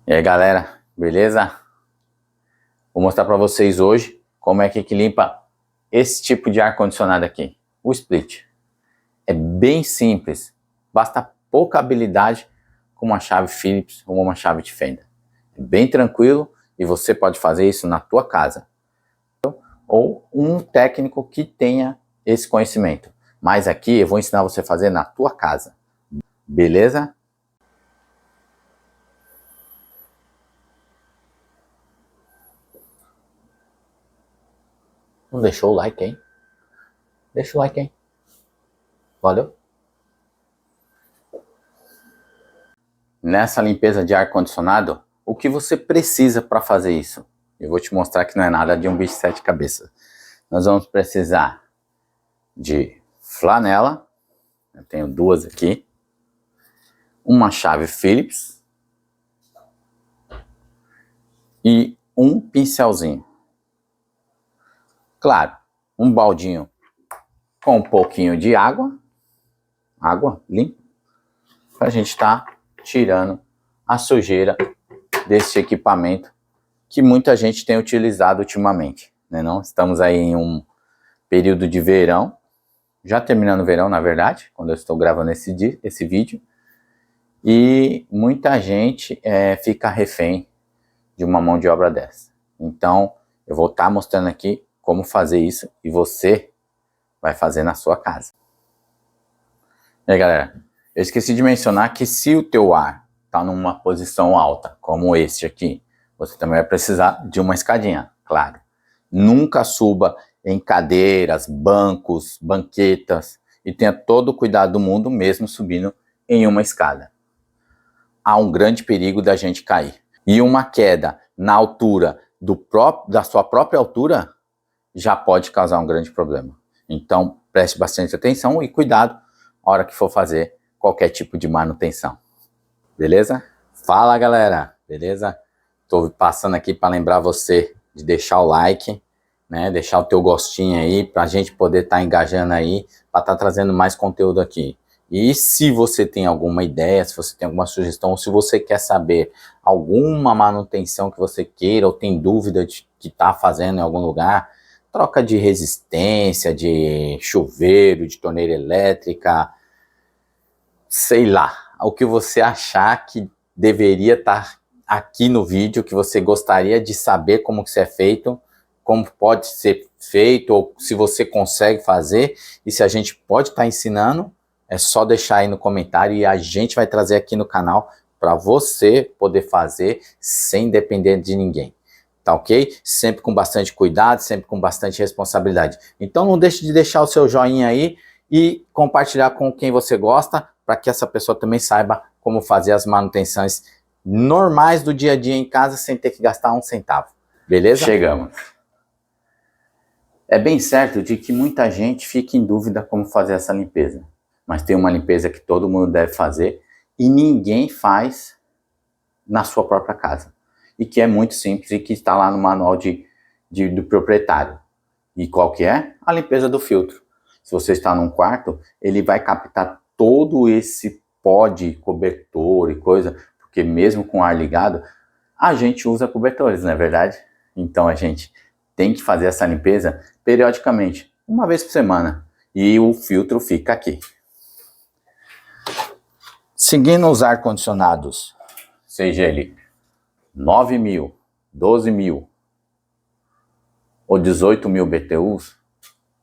E aí galera, beleza? Vou mostrar para vocês hoje como é que limpa esse tipo de ar-condicionado aqui, o split. É bem simples, basta pouca habilidade com uma chave Phillips ou uma chave de fenda. É bem tranquilo e você pode fazer isso na tua casa. Ou um técnico que tenha esse conhecimento. Mas aqui eu vou ensinar você a fazer na tua casa, beleza? Não deixou o like, hein? Deixa o like, hein? Valeu? Nessa limpeza de ar-condicionado, o que você precisa para fazer isso? Eu vou te mostrar que não é nada de um bicho de 7 cabeças. Nós vamos precisar de flanela, eu tenho duas aqui, uma chave Phillips e um pincelzinho. Claro, um baldinho com um pouquinho de água limpa, para a gente estar tirando a sujeira desse equipamento que muita gente tem utilizado ultimamente, né não? Estamos aí em um período de verão, já terminando o verão na verdade, quando eu estou gravando esse vídeo, e muita gente fica refém de uma mão de obra dessa. Então eu vou estar mostrando aqui como fazer isso e você vai fazer na sua casa. E aí galera, eu esqueci de mencionar que se o teu ar está numa posição alta, como este aqui, você também vai precisar de uma escadinha, claro. Nunca suba em cadeiras, bancos, banquetas e tenha todo o cuidado do mundo mesmo subindo em uma escada. Há um grande perigo da gente cair. E uma queda na altura da sua própria altura já pode causar um grande problema. Então preste bastante atenção e cuidado na hora que for fazer qualquer tipo de manutenção. Beleza? Fala galera, beleza? Tô passando aqui para lembrar você de deixar o like, né? Deixar o teu gostinho aí pra gente poder estar engajando aí, para estar trazendo mais conteúdo aqui. E se você tem alguma ideia, se você tem alguma sugestão, ou se você quer saber alguma manutenção que você queira, ou tem dúvida de que tá fazendo em algum lugar, troca de resistência, de chuveiro, de torneira elétrica, sei lá, o que você achar que deveria estar aqui no vídeo, que você gostaria de saber como que isso é feito, como pode ser feito, ou se você consegue fazer, e se a gente pode estar ensinando, é só deixar aí no comentário e a gente vai trazer aqui no canal para você poder fazer sem depender de ninguém. Tá ok? Sempre com bastante cuidado, sempre com bastante responsabilidade. Então não deixe de deixar o seu joinha aí e compartilhar com quem você gosta, para que essa pessoa também saiba como fazer as manutenções normais do dia a dia em casa sem ter que gastar um centavo. Beleza? Chegamos. É bem certo de que muita gente fica em dúvida como fazer essa limpeza. Mas tem uma limpeza que todo mundo deve fazer e ninguém faz na sua própria casa. E que é muito simples e que está lá no manual do proprietário. E qual que é? A limpeza do filtro. Se você está num quarto, ele vai captar todo esse pó de cobertor e coisa, porque mesmo com o ar ligado, a gente usa cobertores, não é verdade? Então a gente tem que fazer essa limpeza periodicamente, uma vez por semana, e o filtro fica aqui. Seguindo os ar-condicionados, seja ele 9.000, 12.000 ou 18.000 BTUs,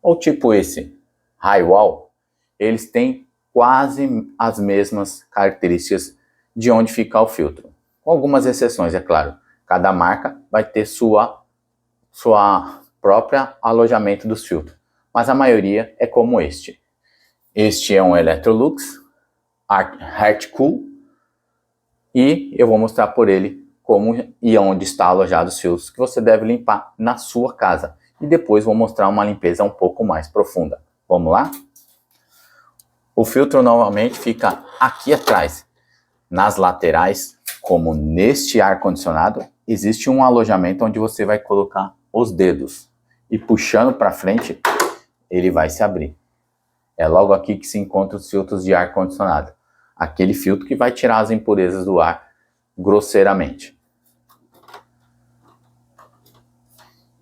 ou tipo esse Highwall, eles têm quase as mesmas características de onde fica o filtro. Com algumas exceções, é claro. Cada marca vai ter sua própria alojamento dos filtros. Mas a maioria é como este. Este é um Electrolux Heartcool. E eu vou mostrar por ele como e onde está alojado os filtros que você deve limpar na sua casa. E depois vou mostrar uma limpeza um pouco mais profunda. Vamos lá? O filtro normalmente fica aqui atrás. Nas laterais, como neste ar-condicionado, existe um alojamento onde você vai colocar os dedos e puxando para frente, ele vai se abrir. É logo aqui que se encontram os filtros de ar condicionado. Aquele filtro que vai tirar as impurezas do ar grosseiramente.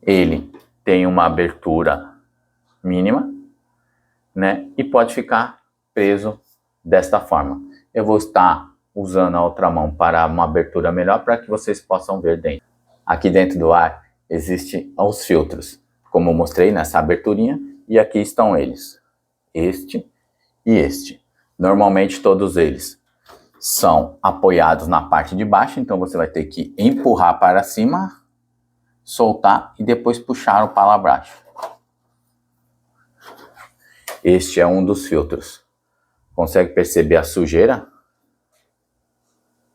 Ele tem uma abertura mínima, né? E pode ficar preso desta forma. Eu vou estar usando a outra mão para uma abertura melhor para que vocês possam ver dentro. Aqui dentro do ar existem os filtros, como eu mostrei nessa aberturinha, e aqui estão eles. Este e este. Normalmente todos eles são apoiados na parte de baixo, então você vai ter que empurrar para cima, soltar e depois puxar o para baixo. Este é um dos filtros. Consegue perceber a sujeira?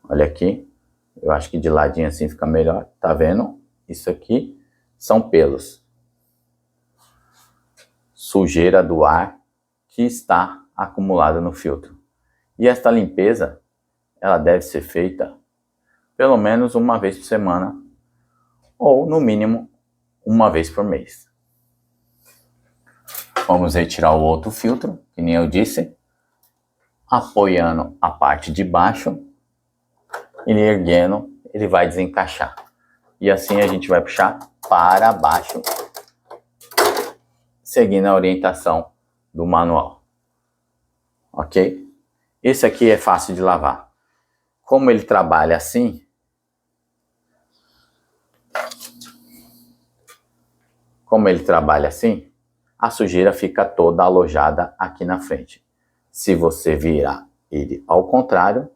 Olha aqui. Eu acho que de ladinho assim fica melhor. Tá vendo? Isso aqui são pelos. Sujeira do ar que está acumulada no filtro. E esta limpeza, ela deve ser feita pelo menos uma vez por semana ou no mínimo uma vez por mês. Vamos retirar o outro filtro, que nem eu disse, apoiando a parte de baixo e erguendo, ele vai desencaixar. E assim a gente vai puxar para baixo, seguindo a orientação do manual. Ok? Esse aqui é fácil de lavar. Como ele trabalha assim, a sujeira fica toda alojada aqui na frente. Se você virar ele ao contrário,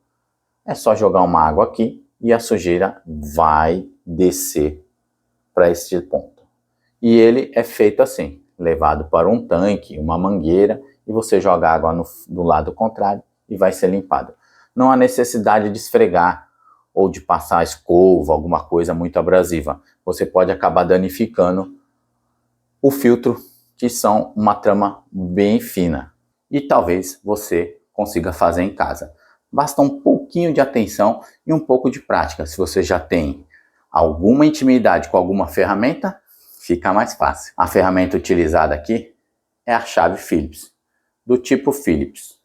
é só jogar uma água aqui e a sujeira vai descer para este ponto. E ele é feito assim, levado para um tanque, uma mangueira, e você joga água do lado contrário e vai ser limpado. Não há necessidade de esfregar ou de passar escova, alguma coisa muito abrasiva. Você pode acabar danificando o filtro, que são uma trama bem fina. E talvez você consiga fazer em casa. Basta um pouquinho de atenção e um pouco de prática. Se você já tem alguma intimidade com alguma ferramenta, fica mais fácil. A ferramenta utilizada aqui é a chave Phillips, do tipo Phillips.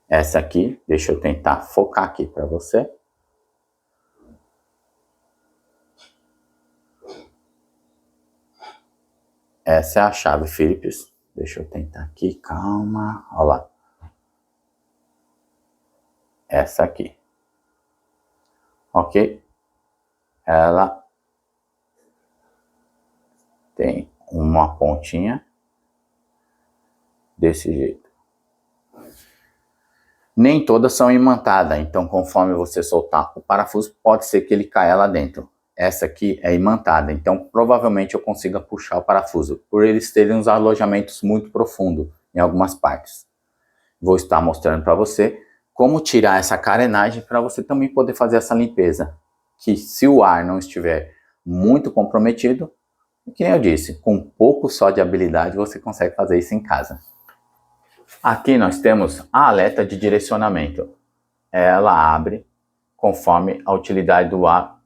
Essa aqui, deixa eu tentar focar aqui para você. Essa é a chave Phillips. Deixa eu tentar aqui, calma. Olha lá. Essa aqui. Ok? Ela tem uma pontinha desse jeito. Nem todas são imantadas, então conforme você soltar o parafuso, pode ser que ele caia lá dentro. Essa aqui é imantada, então provavelmente eu consiga puxar o parafuso, por eles terem uns alojamentos muito profundos em algumas partes. Vou estar mostrando para você como tirar essa carenagem para você também poder fazer essa limpeza. Que se o ar não estiver muito comprometido, que nem eu disse, com um pouco só de habilidade você consegue fazer isso em casa. Aqui nós temos a aleta de direcionamento. Ela abre conforme a utilidade do ar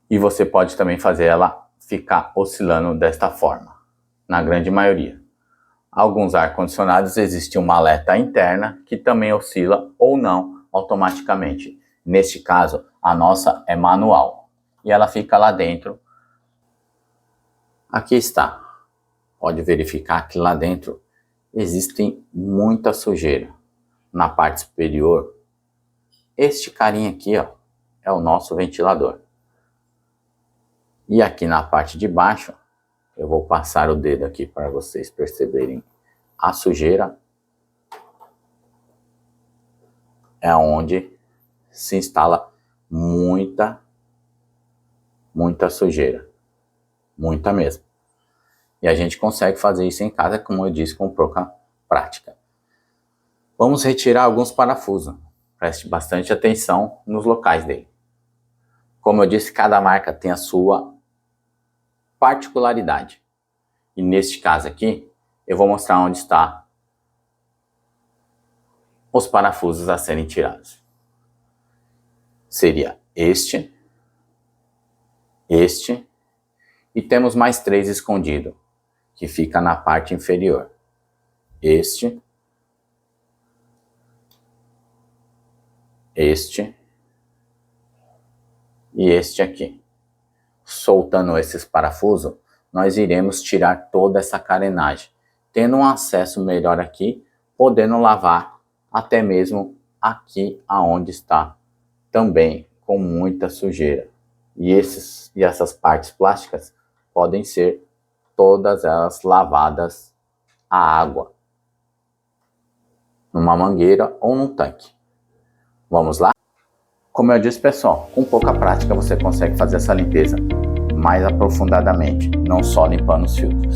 e você pode também fazer ela ficar oscilando desta forma, na grande maioria. Alguns ar-condicionados existe uma aleta interna que também oscila ou não automaticamente. Neste caso, a nossa é manual e ela fica lá dentro. Aqui está. Pode verificar que lá dentro existem muita sujeira. Na parte superior, este carinha aqui, ó, é o nosso ventilador. E aqui na parte de baixo, eu vou passar o dedo aqui para vocês perceberem a sujeira. É onde se instala muita sujeira. Muita mesmo. E a gente consegue fazer isso em casa, como eu disse, com pouca prática. Vamos retirar alguns parafusos. Preste bastante atenção nos locais dele. Como eu disse, cada marca tem a sua particularidade. E neste caso aqui, eu vou mostrar onde está os parafusos a serem tirados. Seria este E temos mais 3 escondidos, que fica na parte inferior. Este e este aqui. Soltando esses parafusos, nós iremos tirar toda essa carenagem, tendo um acesso melhor aqui, podendo lavar até mesmo aqui aonde está também com muita sujeira. E essas partes plásticas podem ser todas elas lavadas à água, numa mangueira ou num tanque. Vamos lá? Como eu disse, pessoal, com pouca prática você consegue fazer essa limpeza mais aprofundadamente, não só limpando os filtros.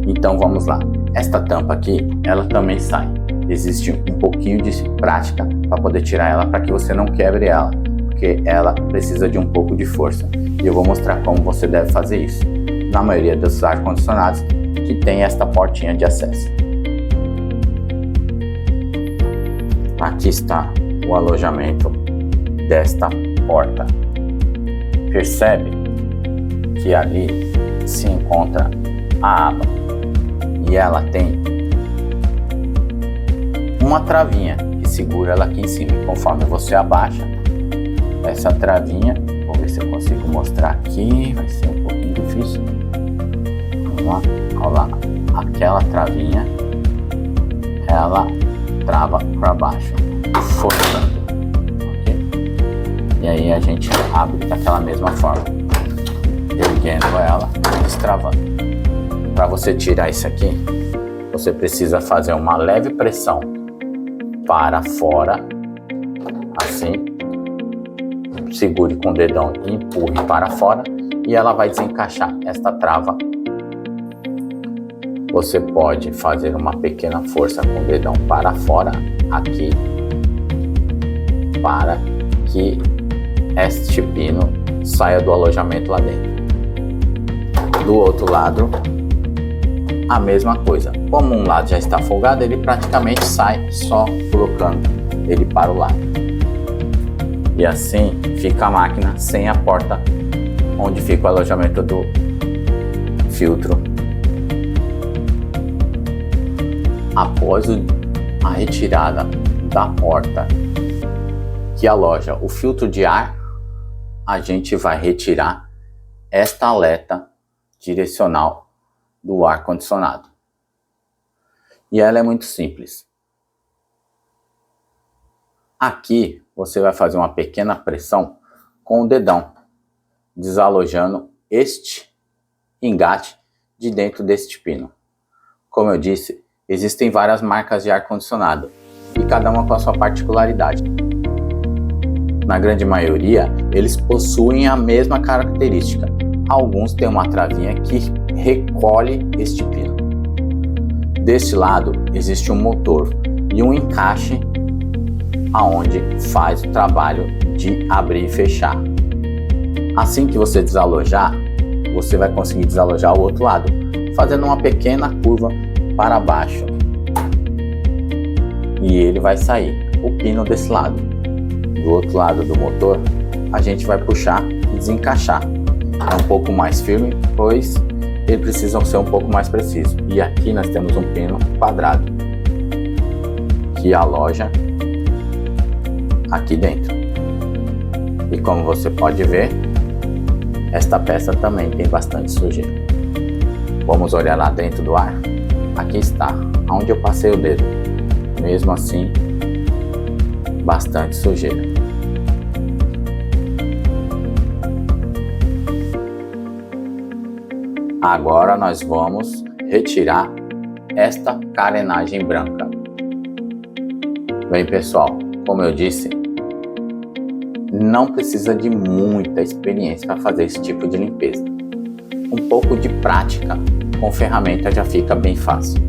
Então vamos lá. Esta tampa aqui, ela também sai. Existe um pouquinho de prática para poder tirar ela, para que você não quebre ela, porque ela precisa de um pouco de força. E eu vou mostrar como você deve fazer isso. Na maioria dos ar-condicionados que tem esta portinha de acesso. Aqui está o alojamento desta porta. Percebe que ali se encontra a aba e ela tem uma travinha que segura ela aqui em cima. Conforme você abaixa essa travinha, vou ver se eu consigo mostrar aqui, vai ser um pouquinho difícil. Vamos lá, olha lá, aquela travinha ela trava para baixo, forçando. E aí a gente abre daquela mesma forma, erguendo ela e destravando. Para você tirar isso aqui, você precisa fazer uma leve pressão para fora, assim, segure com o dedão e empurre para fora e ela vai desencaixar esta trava. Você pode fazer uma pequena força com o dedão para fora, aqui, para que este pino saia do alojamento lá dentro. Do outro lado, a mesma coisa. Como um lado já está folgado, ele praticamente sai só colocando ele para o lado. E assim fica a máquina sem a porta onde fica o alojamento do filtro. Após a retirada da porta que aloja o filtro de ar, a gente vai retirar esta aleta direcional do ar-condicionado. E ela é muito simples. Aqui você vai fazer uma pequena pressão com o dedão, desalojando este engate de dentro deste pino. Como eu disse, existem várias marcas de ar-condicionado e cada uma com a sua particularidade. Na grande maioria, eles possuem a mesma característica. Alguns têm uma travinha que recolhe este pino. Deste lado, existe um motor e um encaixe aonde faz o trabalho de abrir e fechar. Assim que você desalojar, você vai conseguir desalojar o outro lado, fazendo uma pequena curva para baixo. E ele vai sair, o pino desse lado. Do outro lado do motor, a gente vai puxar e desencaixar. É um pouco mais firme, pois ele precisa ser um pouco mais preciso. E aqui nós temos um pino quadrado que aloja aqui dentro. E como você pode ver, esta peça também tem bastante sujeira. Vamos olhar lá dentro do ar. Aqui está, onde eu passei o dedo. Mesmo assim, bastante sujeira. Agora nós vamos retirar esta carenagem branca. Bem, pessoal, como eu disse, não precisa de muita experiência para fazer esse tipo de limpeza. Um pouco de prática com ferramenta já fica bem fácil.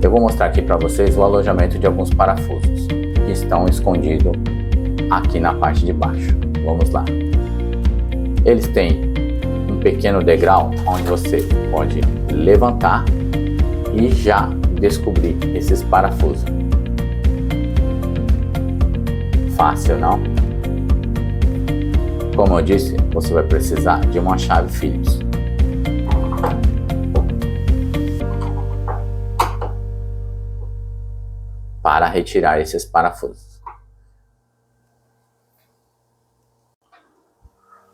Eu vou mostrar aqui para vocês o alojamento de alguns parafusos que estão escondidos aqui na parte de baixo. Vamos lá. Eles têm um pequeno degrau onde você pode levantar e já descobrir esses parafusos. Fácil, não? Como eu disse, você vai precisar de uma chave Phillips. Para retirar esses parafusos.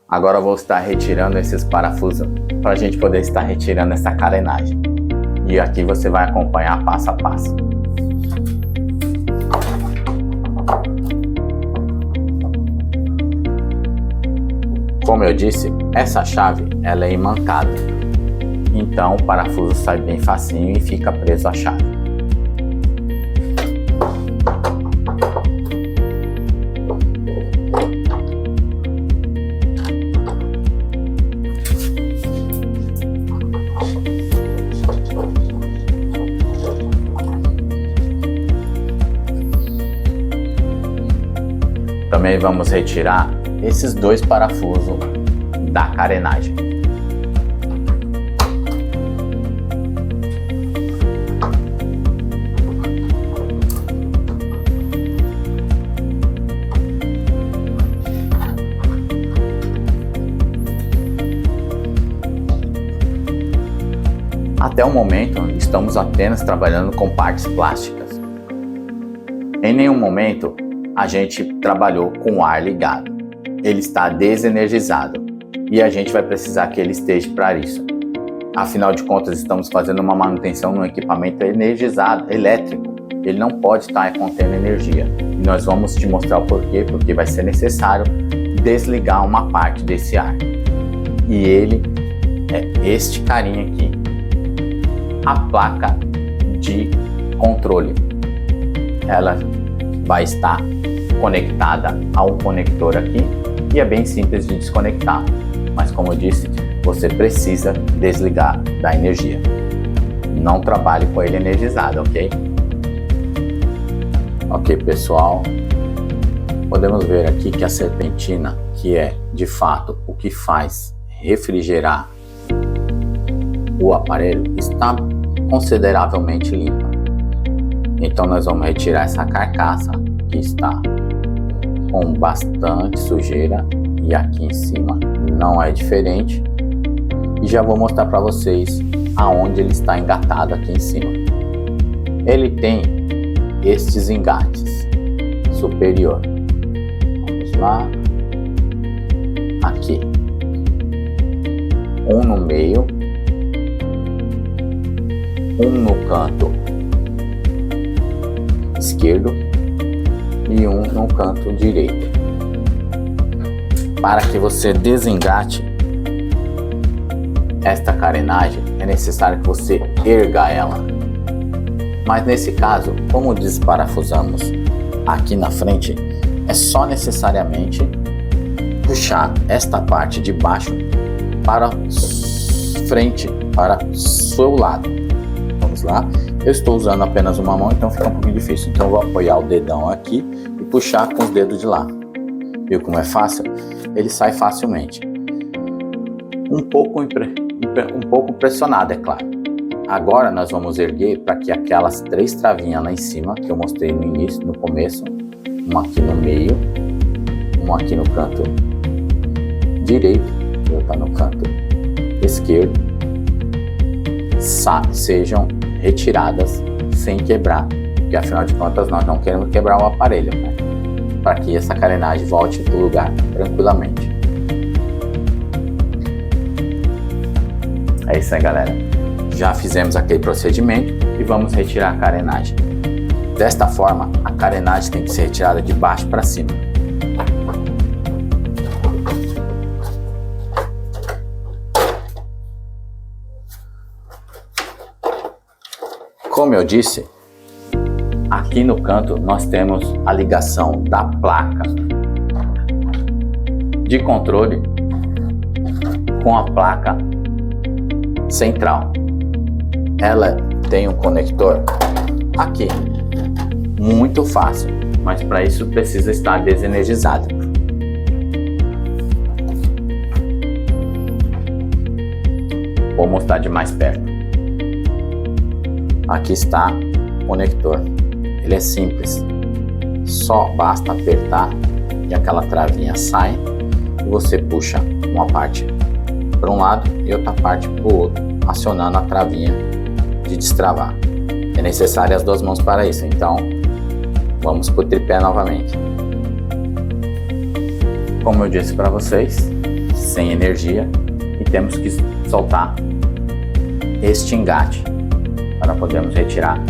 Agora eu vou estar retirando esses parafusos para a gente poder estar retirando essa carenagem. E aqui você vai acompanhar passo a passo. Como eu disse, essa chave ela é imancada. Então o parafuso sai bem facinho e fica preso à chave. Também vamos retirar esses dois parafusos da carenagem. Até o momento, estamos apenas trabalhando com partes plásticas. Em nenhum momento a gente trabalhou com o ar ligado. Ele está desenergizado e a gente vai precisar que ele esteja para isso. Afinal de contas, estamos fazendo uma manutenção no equipamento energizado, elétrico. Ele não pode estar contendo energia. E nós vamos te mostrar o porquê, porque vai ser necessário desligar uma parte desse ar. E ele é este carinha aqui. A placa de controle. Ela vai estar conectada a um conector aqui e é bem simples de desconectar, mas como eu disse, você precisa desligar da energia. Não trabalhe com ele energizado, ok? Ok, pessoal, podemos ver aqui que a serpentina, que é de fato o que faz refrigerar o aparelho, está consideravelmente limpa. Então nós vamos retirar essa carcaça que está com bastante sujeira e aqui em cima não é diferente, e já vou mostrar para vocês aonde ele está engatado aqui em cima. Ele tem estes engates superior, vamos lá, aqui, um no meio, um no canto esquerdo e um no canto direito. Para que você desengate esta carenagem, é necessário que você erga ela. Mas nesse caso, como desparafusamos aqui na frente, é só necessariamente puxar esta parte de baixo para frente, para o seu lado. Vamos lá. Eu estou usando apenas uma mão, então fica um pouquinho difícil. Então eu vou apoiar o dedão aqui e puxar com os dedos de lá. Viu como é fácil? Ele sai facilmente. Um pouco pressionado, é claro. Agora nós vamos erguer para que aquelas 3 travinhas lá em cima, que eu mostrei no início, no começo, uma aqui no meio, uma aqui no canto direito, outra no canto esquerdo, sejam retiradas sem quebrar, porque afinal de contas nós não queremos quebrar o aparelho, né? Para que essa carenagem volte para o lugar tranquilamente. É isso aí, galera. Já fizemos aquele procedimento e vamos retirar a carenagem. Desta forma, a carenagem tem que ser retirada de baixo para cima. Como eu disse, aqui no canto nós temos a ligação da placa de controle com a placa central. Ela tem um conector aqui, muito fácil, mas para isso precisa estar desenergizado. Vou mostrar de mais perto. Aqui está o conector. Ele é simples, só basta apertar e aquela travinha sai e você puxa uma parte para um lado e outra parte para o outro, acionando a travinha de destravar. É necessário as duas mãos para isso, então vamos para o tripé novamente. Como eu disse para vocês, sem energia, e temos que soltar este engate para podermos retirar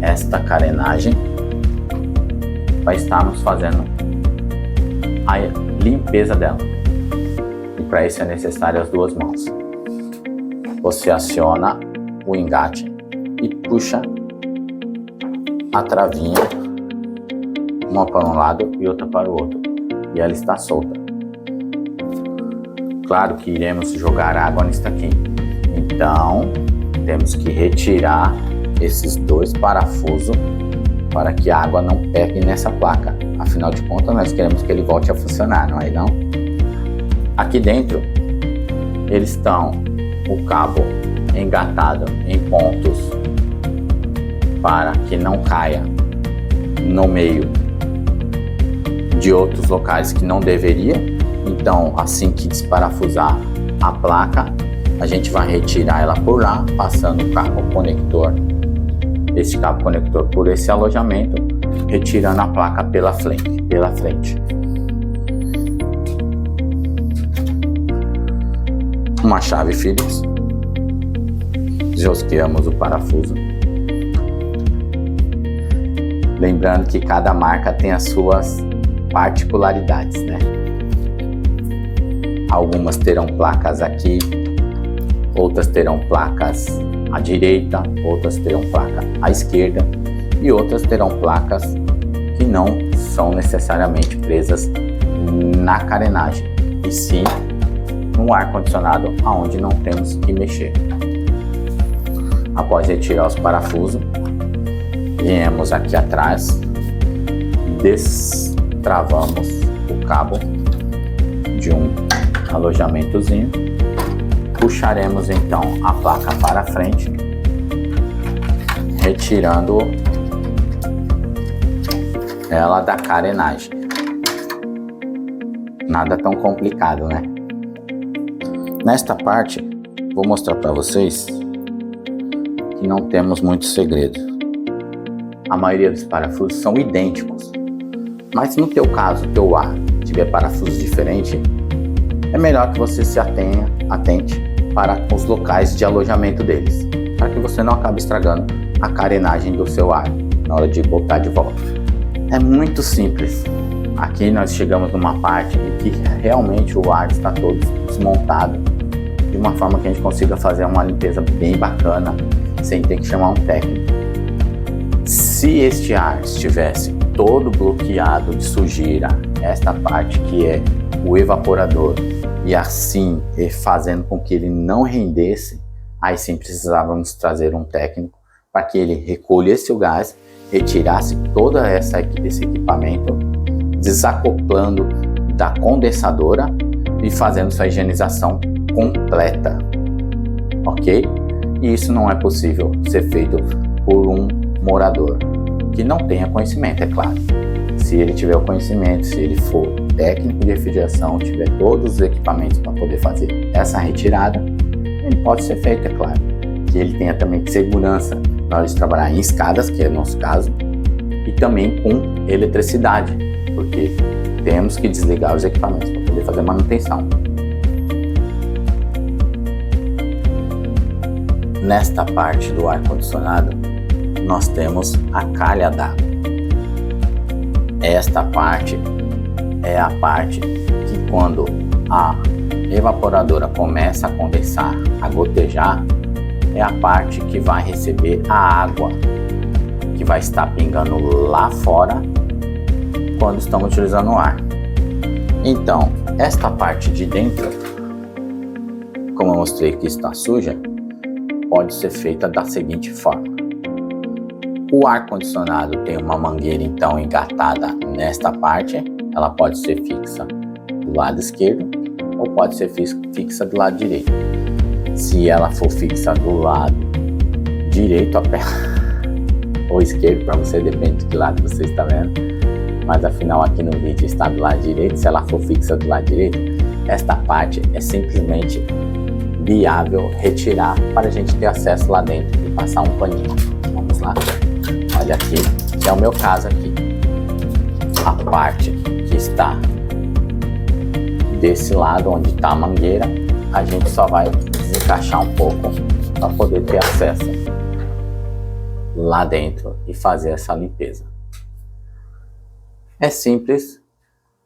esta carenagem para estarmos fazendo a limpeza dela. E para isso é necessário as duas mãos. Você aciona o engate e puxa a travinha, uma para um lado e outra para o outro, e ela está solta. Claro que iremos jogar água nisso aqui, então temos que retirar esses dois parafusos para que a água não pegue nessa placa. Afinal de contas, nós queremos que ele volte a funcionar, não é não? Aqui dentro, eles estão o cabo engatado em pontos para que não caia no meio de outros locais que não deveria. Então, assim que desparafusar a placa, a gente vai retirar ela por lá, passando o cabo conector, esse cabo conector por esse alojamento, retirando a placa pela frente. Uma chave Phillips, josqueamos o parafuso. Lembrando que cada marca tem as suas particularidades, né? Algumas terão placas aqui, outras terão placas à direita, outras terão placa à esquerda e outras terão placas que não são necessariamente presas na carenagem, e sim no ar-condicionado, aonde não temos que mexer. Após retirar os parafusos, viemos aqui atrás, destravamos o cabo de um alojamentozinho, puxaremos então a placa para frente, retirando ela da carenagem. Nada tão complicado, né? Nesta parte, vou mostrar para vocês que não temos muito segredo. A maioria dos parafusos são idênticos, mas no teu caso, teu ar tiver parafusos diferentes, é melhor que você se atente para os locais de alojamento deles, para que você não acabe estragando a carenagem do seu ar na hora de botar de volta. É muito simples. Aqui nós chegamos numa parte em que realmente o ar está todo desmontado, de uma forma que a gente consiga fazer uma limpeza bem bacana, sem ter que chamar um técnico. Se este ar estivesse todo bloqueado de sujeira, esta parte que é o evaporador, e assim fazendo com que ele não rendesse, aí sim precisávamos trazer um técnico para que ele recolhesse o gás, retirasse todo esse equipamento, desacoplando da condensadora e fazendo sua higienização completa, ok? E isso não é possível ser feito por um morador que não tenha conhecimento, é claro. Se ele tiver o conhecimento, se ele for técnico de refrigeração, tiver todos os equipamentos para poder fazer essa retirada, ele pode ser feito, é claro. Que ele tenha também segurança na hora de trabalhar em escadas, que é o nosso caso, e também com eletricidade, porque temos que desligar os equipamentos para poder fazer manutenção. Nesta parte do ar-condicionado, nós temos a calha d'água. Esta parte é a parte que, quando a evaporadora começa a condensar, a gotejar, é a parte que vai receber a água que vai estar pingando lá fora quando estamos utilizando o ar. Então, esta parte de dentro, como eu mostrei que está suja, pode ser feita da seguinte forma. O ar-condicionado tem uma mangueira então engatada nesta parte, ela pode ser fixa do lado esquerdo ou pode ser fixa do lado direito. Se ela for fixa do lado direito, ou esquerdo, para você, depende de que lado você está vendo, mas afinal aqui no vídeo está do lado direito. Se ela for fixa do lado direito, esta parte é simplesmente viável retirar para a gente ter acesso lá dentro e passar um paninho. Vamos lá. Olha aqui, que é o meu caso aqui. A parte que está desse lado onde está a mangueira, a gente só vai desencaixar um pouco para poder ter acesso lá dentro e fazer essa limpeza. É simples,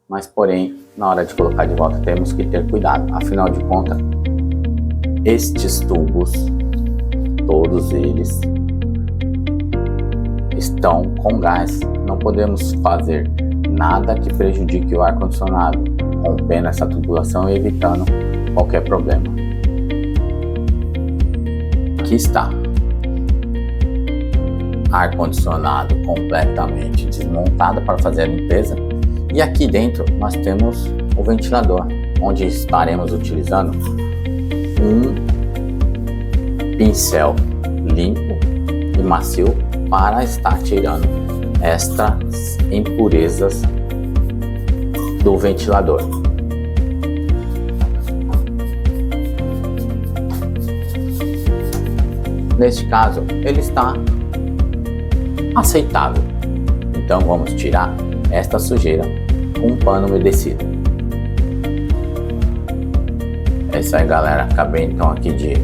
mas porém, na hora de colocar de volta temos que ter cuidado. Afinal de contas, estes tubos, todos eles estão com gás. Não podemos fazer nada que prejudique o ar-condicionado, rompendo essa tubulação e evitando qualquer problema. Aqui está. Ar-condicionado completamente desmontado para fazer a limpeza. E aqui dentro nós temos o ventilador, onde estaremos utilizando um pincel limpo e macio para estar tirando estas impurezas do ventilador. Neste caso, ele está aceitável. Então vamos tirar esta sujeira com um pano umedecido. É isso aí, galera. Acabei então aqui de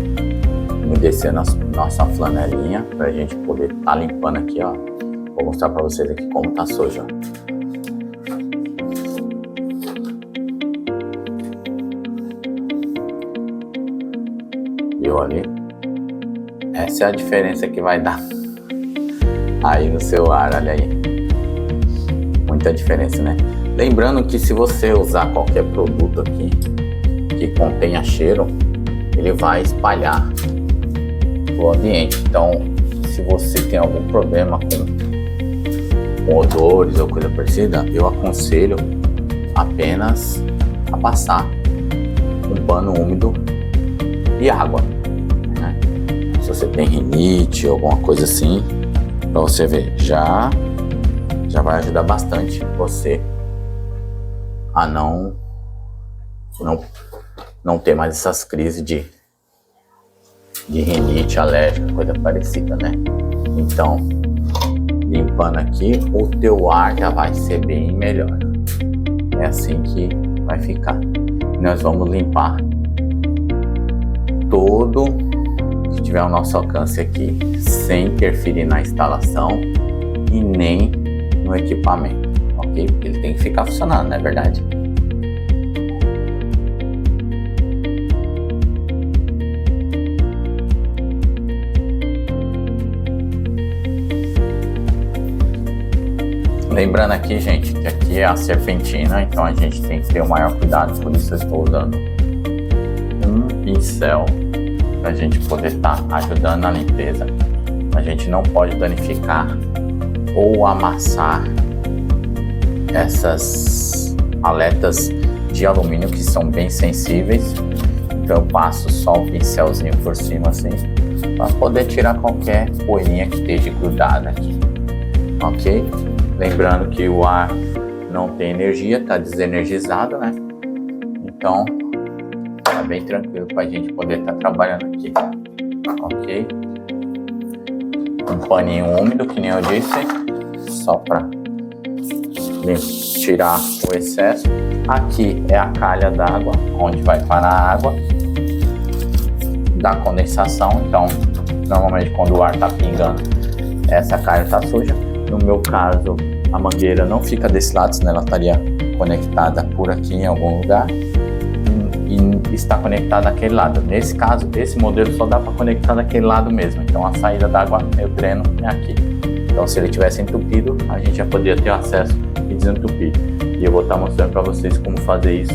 umedecer nossa flanelinha para a gente poder estar limpando aqui, ó. Vou mostrar para vocês aqui como tá sujo, ó. Viu ali? Essa é a diferença que vai dar aí no seu ar, olha aí. Muita diferença, né? Lembrando que se você usar qualquer produto aqui que contenha cheiro, ele vai espalhar o ambiente. Então, se você tem algum problema com odores ou coisa parecida, eu aconselho apenas a passar um pano úmido e água, né? Se você tem rinite ou alguma coisa assim, para você ver, já vai ajudar bastante você a não ter mais essas crises de rinite alérgica, coisa parecida, né? Então, limpando aqui, o teu ar já vai ser bem melhor. É assim que vai ficar. Nós vamos limpar todo que tiver ao nosso alcance aqui, sem interferir na instalação e nem no equipamento, ok? Porque ele tem que ficar funcionando, não é verdade? Lembrando aqui, gente, que aqui é a serpentina, então a gente tem que ter o maior cuidado, por isso eu estou usando um pincel para a gente poder estar ajudando na limpeza. A gente não pode danificar ou amassar essas aletas de alumínio que são bem sensíveis. Então eu passo só o pincelzinho por cima assim, para poder tirar qualquer poeirinha que esteja grudada aqui, ok? Lembrando que o ar não tem energia, está desenergizado, né? Então tá bem tranquilo para a gente poder estar trabalhando aqui, ok? Um paninho úmido, que nem eu disse, só para tirar o excesso. Aqui é a calha d'água, onde vai parar a água da condensação. Então, normalmente quando o ar está pingando, essa calha está suja. No meu caso, a mangueira não fica desse lado, senão ela estaria conectada por aqui em algum lugar e está conectada daquele lado. Nesse caso, esse modelo só dá para conectar daquele lado mesmo. Então a saída da água, meu dreno, é aqui. Então se ele tivesse entupido, a gente já poderia ter acesso e desentupir. E eu vou estar mostrando para vocês como fazer isso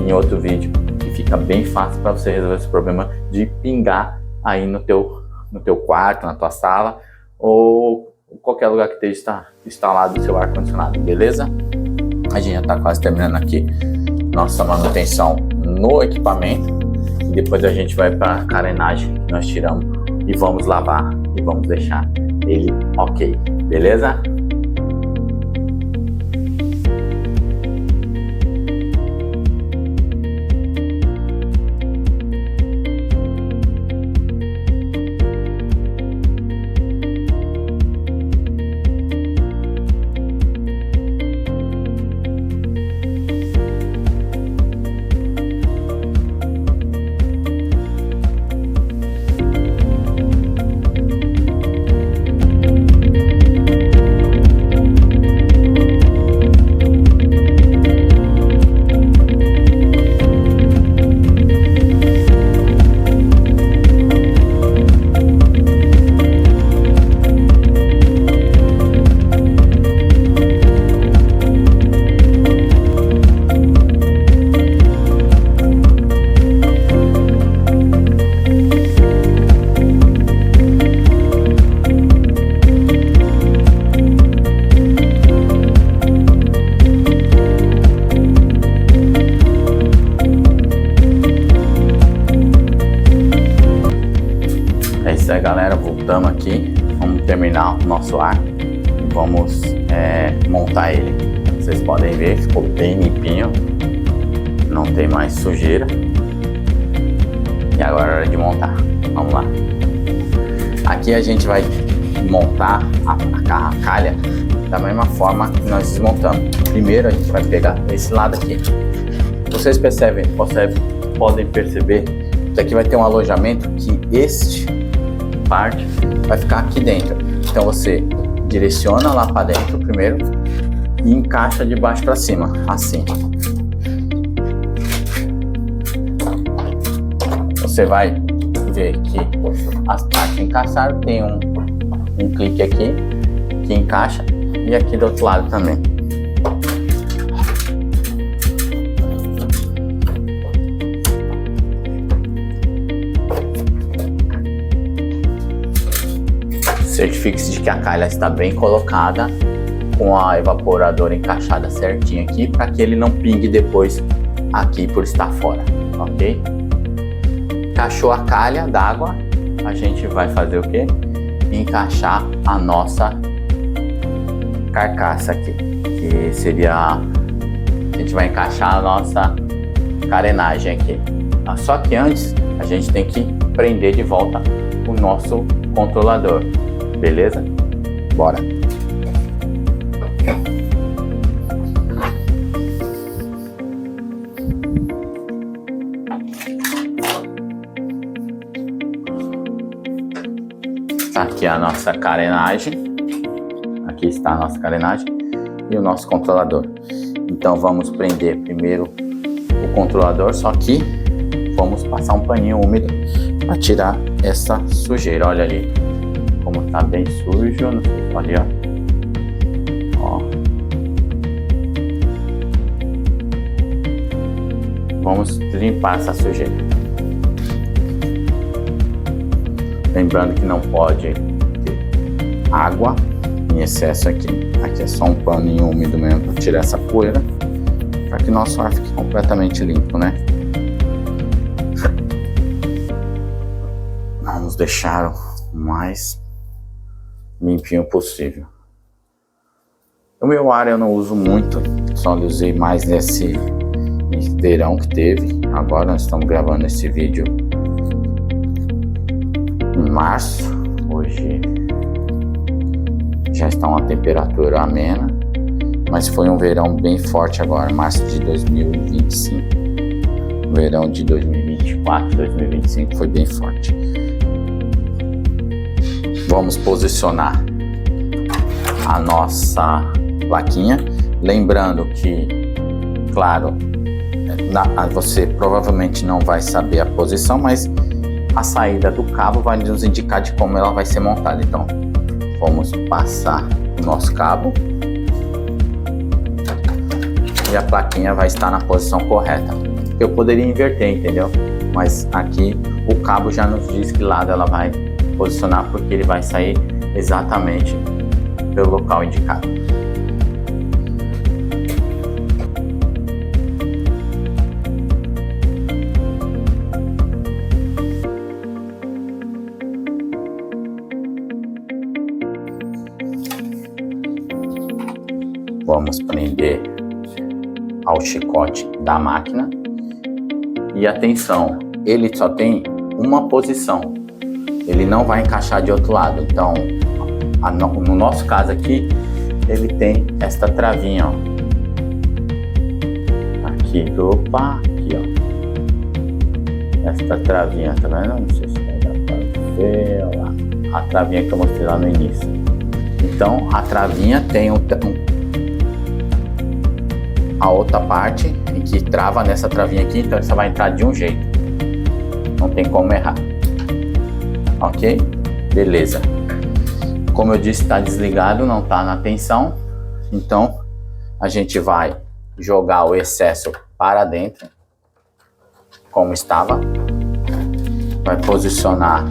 em outro vídeo, que fica bem fácil para você resolver esse problema de pingar aí no teu quarto, na tua sala ou qualquer lugar que esteja instalado o seu ar-condicionado, beleza? A gente já está quase terminando aqui nossa manutenção no equipamento e depois a gente vai para a carenagem que nós tiramos e vamos lavar e vamos deixar ele ok, beleza? galera, voltamos aqui. Vamos terminar o nosso ar e vamos montar ele. Vocês podem ver, ficou bem limpinho, não tem mais sujeira. E agora é hora de montar. Vamos lá. Aqui a gente vai montar a calha da mesma forma que nós desmontamos. Primeiro a gente vai pegar esse lado aqui. Vocês podem perceber que aqui vai ter um alojamento que este parte vai ficar aqui dentro. Então você direciona lá para dentro primeiro e encaixa de baixo para cima, assim. Você vai ver que as partes encaixaram, tem um clique aqui que encaixa e aqui do outro lado também. Certifique-se de que a calha está bem colocada, com a evaporadora encaixada certinho aqui, para que ele não pingue depois aqui por estar fora, ok? Encaixou a calha d'água, a gente vai fazer o que? Encaixar a nossa carcaça aqui, que seria, a gente vai encaixar a nossa carenagem aqui. Só que antes a gente tem que prender de volta o nosso controlador, beleza? Bora! Aqui a nossa carenagem, aqui está a nossa carenagem e o nosso controlador. Então vamos prender primeiro o controlador, só que vamos passar um paninho úmido para tirar essa sujeira. Olha ali como tá bem sujo, olha, ó. Vamos limpar essa sujeira. Lembrando que não pode ter água em excesso aqui. Aqui é só um paninho úmido mesmo para tirar essa poeira, para que nosso ar fique completamente limpo, né? Vamos deixar o mais limpinho possível. O meu ar eu não uso muito, só usei mais nesse verão que teve. Agora nós estamos gravando esse vídeo em março, hoje já está uma temperatura amena, mas foi um verão bem forte agora, março de 2025. O verão de 2024, 2025 foi bem forte. Vamos posicionar a nossa plaquinha, lembrando que, claro, você provavelmente não vai saber a posição, mas a saída do cabo vai nos indicar de como ela vai ser montada. Então, vamos passar o nosso cabo e a plaquinha vai estar na posição correta. Eu poderia inverter, entendeu? Mas aqui o cabo já nos diz que lado ela vai posicionar, porque ele vai sair exatamente pelo local indicado. Vamos prender ao chicote da máquina e atenção, ele só tem uma posição, ele não vai encaixar de outro lado. Então, no nosso caso aqui, ele tem esta travinha, ó. Aqui, opa, aqui, ó. Esta travinha, tá vendo? Não sei se vai dar pra ver, ó lá. A travinha que eu mostrei lá no início. Então, a travinha tem a outra parte em que trava nessa travinha aqui, então você vai entrar de um jeito, não tem como errar, ok? Beleza, como eu disse, está desligado, não está na tensão, então a gente vai jogar o excesso para dentro, como estava, vai posicionar,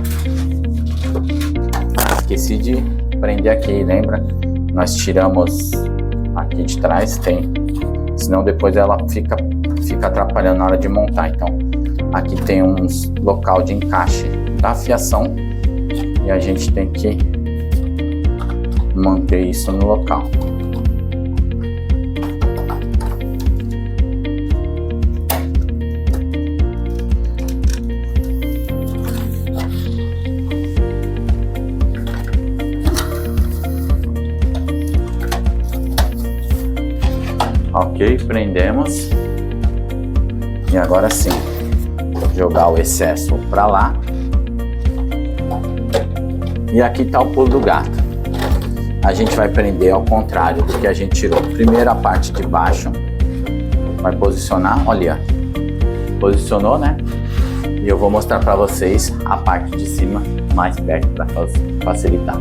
esqueci de prender aqui, lembra? Nós tiramos aqui de trás, senão depois ela fica atrapalhando na hora de montar. Então aqui tem um local de encaixe da fiação e e a gente tem que manter isso no local. Ok, prendemos. E agora sim, jogar o excesso para lá. E aqui está o pulo do gato. A gente vai prender ao contrário do que a gente tirou. Primeiro a parte de baixo. Vai posicionar, olha. Posicionou, né? E eu vou mostrar para vocês a parte de cima mais perto para facilitar.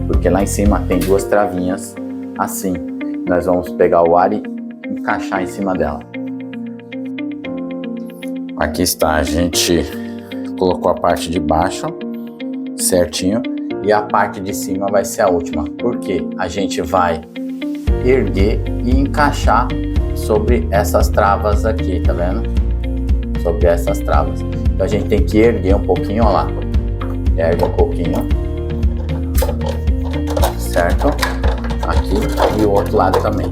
Porque lá em cima tem duas travinhas assim. Nós vamos pegar o ar e encaixar em cima dela. Aqui está, a gente colocou a parte de baixo certinho e a parte de cima vai ser a última, porque a gente vai erguer e encaixar sobre essas travas aqui, tá vendo? Sobre essas travas. Então a gente tem que erguer um pouquinho, ó lá. Ergue um pouquinho. Certo? Aqui e o outro lado também.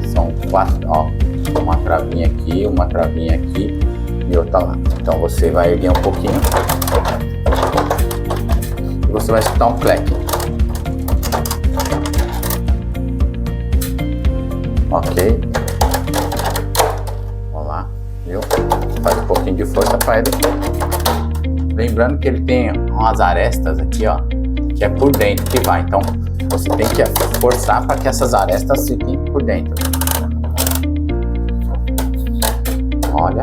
São 4, ó. Uma travinha aqui e outra lá. Então você vai erguer um pouquinho e você vai escutar um clack. Ok. Vamos lá, viu? Faz um pouquinho de força para ele. Lembrando que ele tem umas arestas aqui, ó, que é por dentro que vai. Então você tem que forçar para que essas arestas fiquem por dentro. Olha.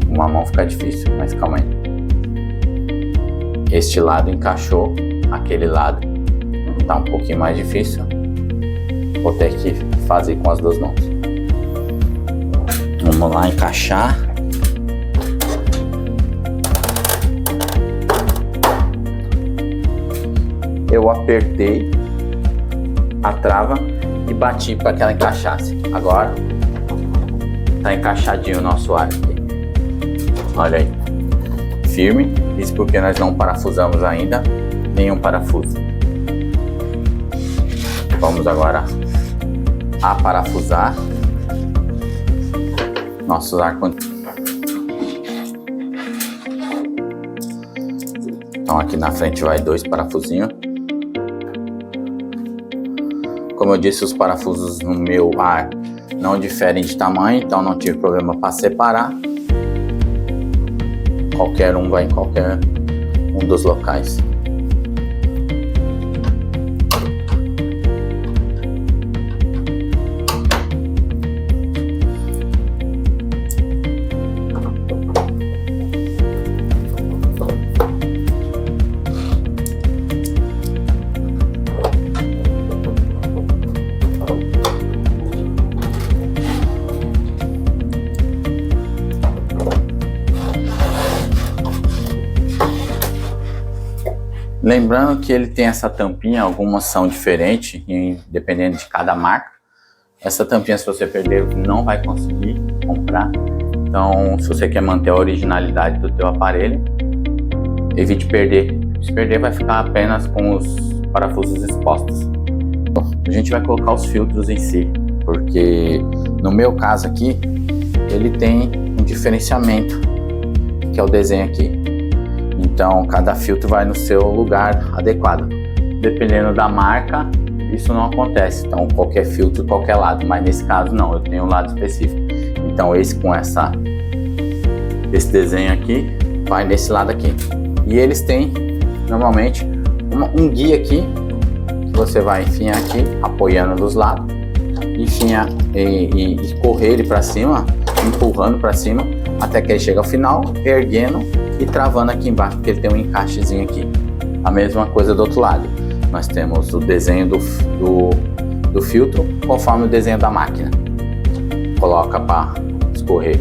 Uma mão fica difícil, mas calma aí. Este lado encaixou, aquele lado tá um pouquinho mais difícil. Vou ter que fazer com as duas mãos. Vamos lá encaixar. Eu apertei a trava e bati para que ela encaixasse. Agora tá encaixadinho o nosso ar aqui. Olha aí, firme. Isso porque nós não parafusamos ainda nenhum parafuso. Vamos agora a parafusar nossos ar-condicionados. Então aqui na frente vai 2 parafusinhos. Como eu disse, os parafusos no meu ar não diferem de tamanho, então não tive problema para separar. Qualquer um vai em qualquer um dos locais. Lembrando que ele tem essa tampinha, algumas são diferentes, dependendo de cada marca. Essa tampinha, se você perder, não vai conseguir comprar. Então, se você quer manter a originalidade do teu aparelho, evite perder. Se perder, vai ficar apenas com os parafusos expostos. Bom, a gente vai colocar os filtros em si, porque no meu caso aqui, ele tem um diferenciamento, que é o desenho aqui. Então, cada filtro vai no seu lugar adequado. Dependendo da marca, isso não acontece. Então, qualquer filtro, qualquer lado. Mas nesse caso, não. Eu tenho um lado específico. Então, esse com esse desenho aqui, vai nesse lado aqui. E eles têm, normalmente, um guia aqui, que você vai enfiar aqui, apoiando dos lados. Enfiar e correr ele para cima, empurrando para cima, até que ele chega ao final, erguendo e travando aqui embaixo, porque ele tem um encaixezinho aqui. A mesma coisa do outro lado. Nós temos o desenho do filtro, conforme o desenho da máquina. Coloca para escorrer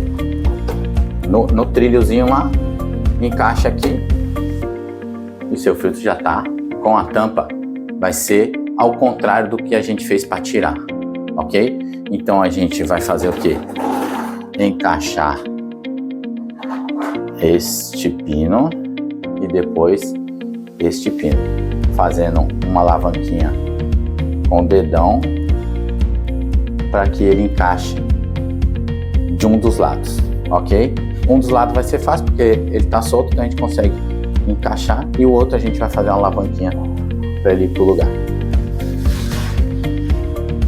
no trilhozinho lá, encaixa aqui e seu filtro já está com a tampa. Vai ser ao contrário do que a gente fez para tirar, ok? Então a gente vai fazer o quê? Encaixar este pino e depois este pino, fazendo uma alavanquinha com o dedão para que ele encaixe de um dos lados, ok? Um dos lados vai ser fácil porque ele está solto, então a gente consegue encaixar, e o outro a gente vai fazer uma alavanquinha para ele ir para o lugar.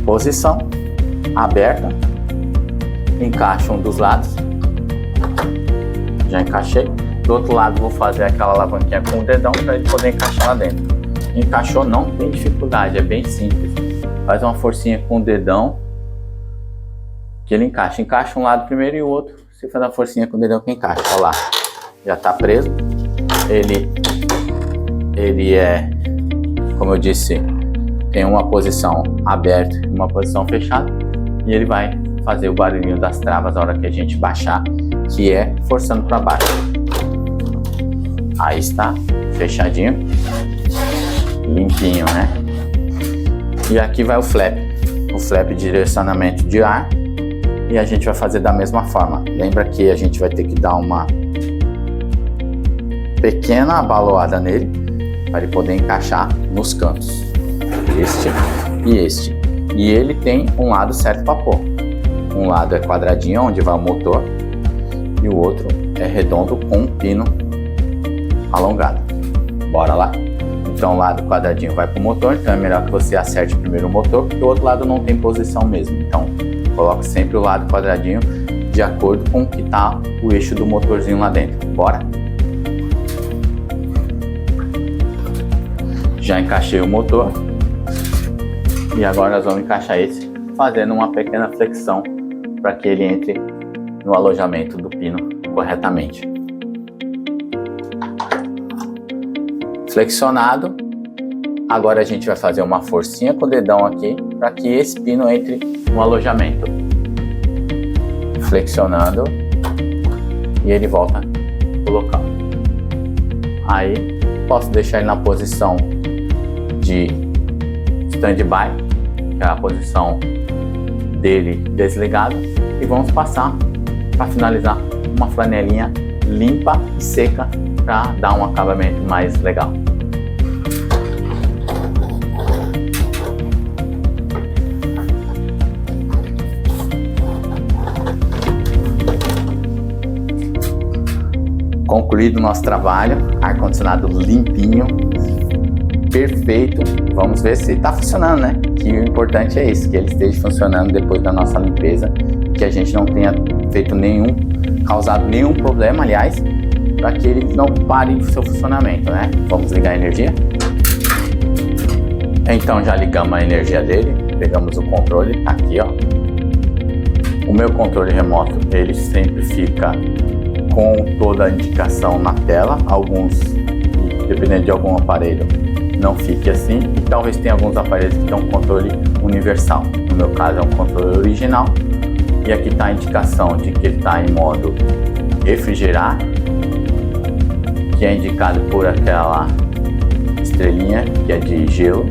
Posição aberta, encaixa um dos lados, já encaixei. Do outro lado vou fazer aquela alavanquinha com o dedão para ele poder encaixar lá dentro. Encaixou, não tem dificuldade, é bem simples. Faz uma forcinha com o dedão que ele encaixa. Encaixa um lado primeiro e o outro, você faz uma forcinha com o dedão que encaixa. Olha lá, já está preso. Ele é, como eu disse, tem uma posição aberta e uma posição fechada, e ele vai fazer o barulhinho das travas na hora que a gente baixar, que é forçando para baixo. Aí está, fechadinho, limpinho, né? E aqui vai o flap de direcionamento de ar, e a gente vai fazer da mesma forma. Lembra que a gente vai ter que dar uma pequena abaloada nele para ele poder encaixar nos cantos, este e este. E ele tem um lado certo para pôr. Um lado é quadradinho, onde vai o motor, e o outro é redondo com um pino alongado. Bora lá? Então o lado quadradinho vai para o motor, então é melhor que você acerte primeiro o motor, porque o outro lado não tem posição mesmo. Então coloque sempre o lado quadradinho de acordo com o que está o eixo do motorzinho lá dentro. Bora? Já encaixei o motor, e agora nós vamos encaixar esse fazendo uma pequena flexão para que ele entre no alojamento do pino corretamente. Flexionado, agora a gente vai fazer uma forcinha com o dedão aqui para que esse pino entre no alojamento. Flexionando, e ele volta pro local. Aí posso deixar ele na posição de stand-by, que é a posição dele desligado, e vamos passar para finalizar uma flanelinha limpa e seca para dar um acabamento mais legal. Concluído o nosso trabalho, ar-condicionado limpinho, perfeito. Vamos ver se está funcionando, né? Que o importante é isso, que ele esteja funcionando depois da nossa limpeza, que a gente não tenha causado nenhum problema, aliás, para que ele não pare o seu funcionamento, né? Vamos ligar a energia? Então já ligamos a energia dele, pegamos o controle, tá aqui, ó. O meu controle remoto, ele sempre fica com toda a indicação na tela. Alguns, dependendo de algum aparelho, não fique assim, e talvez tenha alguns aparelhos que tenham um controle universal. No meu caso é um controle original, e aqui está a indicação de que ele está em modo refrigerar, que é indicado por aquela estrelinha que é de gelo,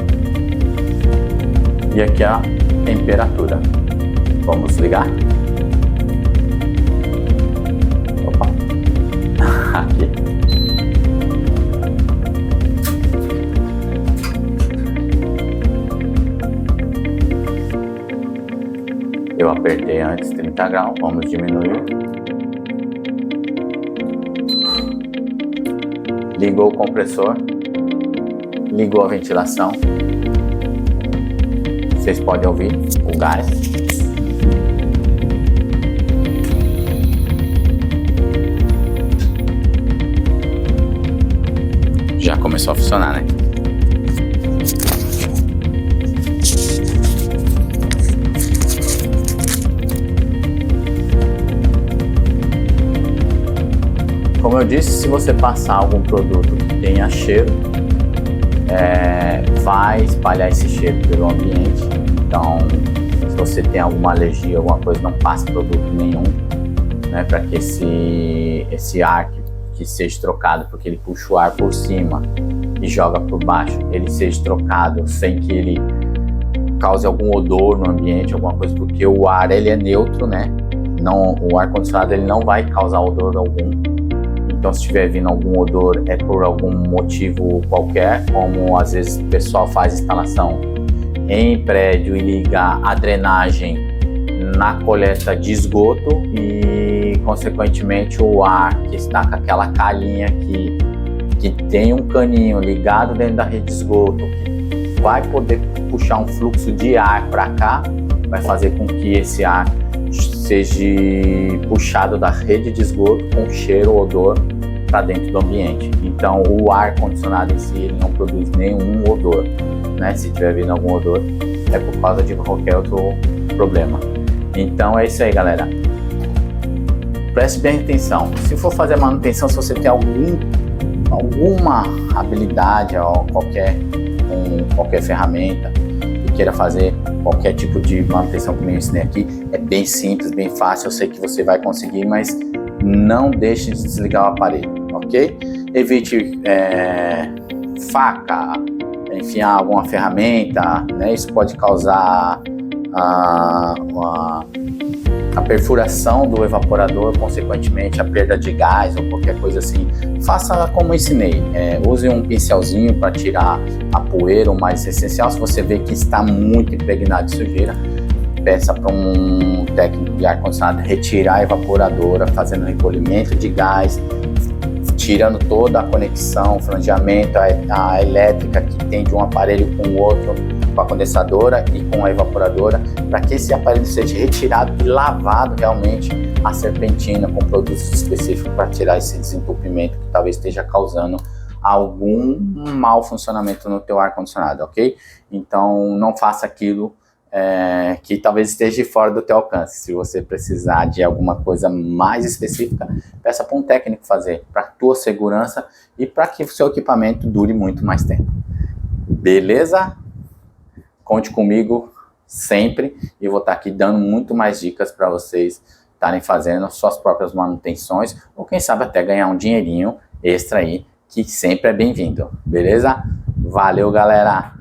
e aqui a temperatura. Vamos ligar. Opa, aqui. Eu apertei antes 30 graus, vamos diminuir. Ligou o compressor, ligou a ventilação. Vocês podem ouvir o gás. Já começou a funcionar, né? Como eu disse, se você passar algum produto que tenha cheiro, vai espalhar esse cheiro pelo ambiente. Então, se você tem alguma alergia, alguma coisa, não passe produto nenhum, né, para que esse ar que seja trocado, porque ele puxa o ar por cima e joga por baixo, ele seja trocado sem que ele cause algum odor no ambiente, alguma coisa, porque o ar ele é neutro, né? Não, o ar condicionado ele não vai causar odor algum. Então, se estiver vindo algum odor, é por algum motivo qualquer, como às vezes o pessoal faz instalação em prédio e liga a drenagem na coleta de esgoto e, consequentemente, o ar que está com aquela calhinha aqui, que tem um caninho ligado dentro da rede de esgoto, que vai poder puxar um fluxo de ar para cá, vai fazer com que esse ar seja puxado da rede de esgoto com cheiro, odor para dentro do ambiente. Então, o ar condicionado em si ele não produz nenhum odor, né? Se tiver vindo algum odor, é por causa de qualquer outro problema. Então, é isso aí, galera. Preste bem atenção. Se for fazer manutenção, se você tem alguma habilidade ou qualquer ferramenta e queira fazer qualquer tipo de manutenção que eu ensinei aqui, é bem simples, bem fácil. Eu sei que você vai conseguir, mas não deixe de desligar o aparelho, ok? Evite faca, enfiar alguma ferramenta, né? Isso pode causar a perfuração do evaporador, consequentemente a perda de gás ou qualquer coisa assim. Faça como eu ensinei, use um pincelzinho para tirar a poeira, o mais essencial. Se você vê que está muito impregnado de sujeira, peça para um técnico de ar-condicionado retirar a evaporadora, fazendo recolhimento de gás, tirando toda a conexão, o frangeamento, a elétrica que tem de um aparelho com o outro, com a condensadora e com a evaporadora, para que esse aparelho seja retirado e lavado realmente a serpentina com produtos específicos para tirar esse desentupimento que talvez esteja causando algum mau funcionamento no teu ar-condicionado, ok? Então não faça aquilo que talvez esteja fora do teu alcance. Se você precisar de alguma coisa mais específica, peça para um técnico fazer, para a tua segurança e para que o seu equipamento dure muito mais tempo. Beleza? Conte comigo sempre e vou estar aqui dando muito mais dicas para vocês estarem fazendo suas próprias manutenções ou quem sabe até ganhar um dinheirinho extra aí, que sempre é bem-vindo. Beleza? Valeu, galera!